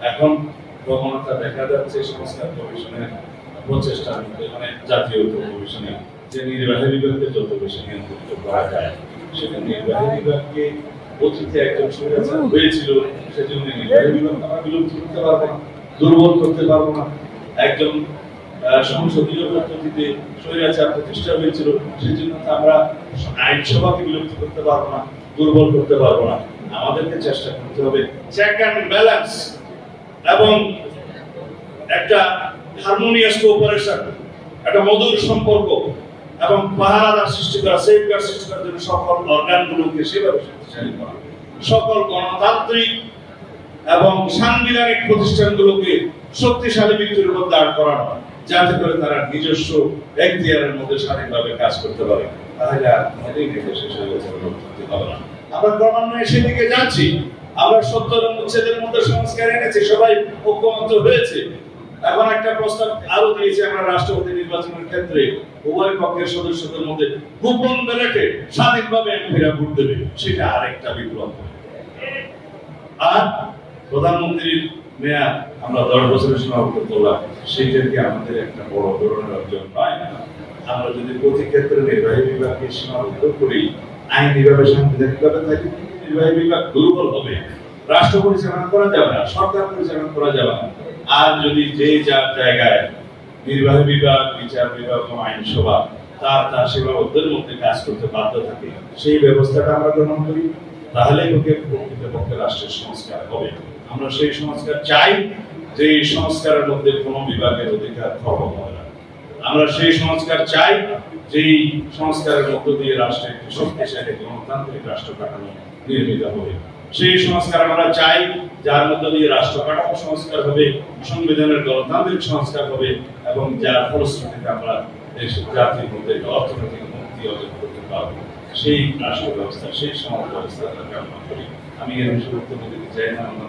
এখন প্রবণতা দেখা যাচ্ছে সংস্কার কমিশনের প্রচেষ্টার মধ্যে, মানে জাতীয় কমিশনে, যে নির্বাহী বিভাগকে যত বেশি নিয়ন্ত্রিত করা যায়, সেটা নির্বাহী বিভাগকে অতীতে একজন স্বৈরাচার হয়েছিল, সেজন্য নির্বাহী বিভাগ আমরা বিলুপ্ত করতে পারবো না, দুর্বল করতে পারবো না। একজন সংসদীয় পদ্ধতিতে স্বৈরাচার প্রতিষ্ঠা হয়েছিল, সেজন্য আমরা আইনসভাকে বিলুপ্ত করতে পারবো না, দুর্বল করতে পারবো না। আমাদেরকে চেষ্টা করতে হবে চেক অ্যান্ড ব্যালেন্স এবং একটা হারমোনিয়াস কোঅপারেশন, একটা মধুর সম্পর্ক এবং পাহারাদার সৃষ্টি করা, সেফগার্ড সৃষ্টি করার জন্য সকল অর্গানগুলোকে সেভাবে শক্তিশালী করা, সকল গণতান্ত্রিক এবং সাংবিধানিক প্রতিষ্ঠানগুলোকে শক্তিশালী ভিত্তির উপর দাঁড় করানো, যাতে করে তারা নিজস্ব এখতিয়ারের মধ্যে স্বাধীনভাবে কাজ করতে পারে। তাহলে আর কোনোদিন শেষ হয়ে গেছে হবে না। আমরা ক্রমান্বয়ে সেদিকে যাচ্ছি। আমরা 70 অনুচ্ছেদের মধ্যে সংস্কার এনেছি, সবাই ঐক্যমত্য হয়েছে। এখন একটা প্রস্তাব আরো দিয়েছে, আমরা রাষ্ট্রপতি নির্বাচনের ক্ষেত্রে উভয় পক্ষের সদস্যদের মধ্যে গোপন ব্যালটে স্বাধীনভাবে এমপিরা ভোট দেবে, সেটা আরেকটা বিপ্লব। আর প্রধানমন্ত্রীর মেয়াদ আমরা 10 বছরের সীমাবদ্ধ করলাম, সেইটাকে আমাদের একটা বড় ধরনের অর্জন নয়। আমরা যদি প্রতি ক্ষেত্রে নির্বাহী বিভাগকে সীমাবদ্ধ করি, আইনিভাবে সাংবিধানিকভাবে থাকি, নির্বাহী বিভাগ দুর্বল হবে, রাষ্ট্র পরিচালনা করা যাবে না, সরকার পরিচালনা করা যাবে না। আর যদি যে যার জায়গায় নির্বাহী বিভাগ, বিচার বিভাগ এবং আইনসভা তার সীমাবদ্ধের মধ্যে কাজ করতে বাধ্য থাকে, সেই ব্যবস্থাটা আমরা গ্রহণ করি, তাহলে প্রকৃতপক্ষে রাষ্ট্রের সংস্কার হবে। আমরা সেই সংস্কার চাই, যে সংস্কারের মধ্যে কোনো বিভাগের অধিকার খর্ব হবে না। আমরা সেই সংস্কার চাই, যেই সংস্কারের মধ্য দিয়ে রাষ্ট্রের একটি শক্তিশালী গণতান্ত্রিক রাষ্ট্র কাঠামো নির্মিত হবে। সেই সংস্কার আমরা চাই, যার মধ্য দিয়ে রাষ্ট্র কাঠামো সংস্কার হবে, সংবিধানের গণতান্ত্রিক সংস্কার হবে, এবং যার ফলশ্রুতিতে আমরা দেশের জাতির মধ্যে অর্থনৈতিক মুক্তি অর্জন করতে পারবো। সেই রাষ্ট্র ব্যবস্থা, সেই সমাজ ব্যবস্থা আমরা কামনা করি। আমি এর বিষয়ে বক্তব্য দিতে চাই না, আমরা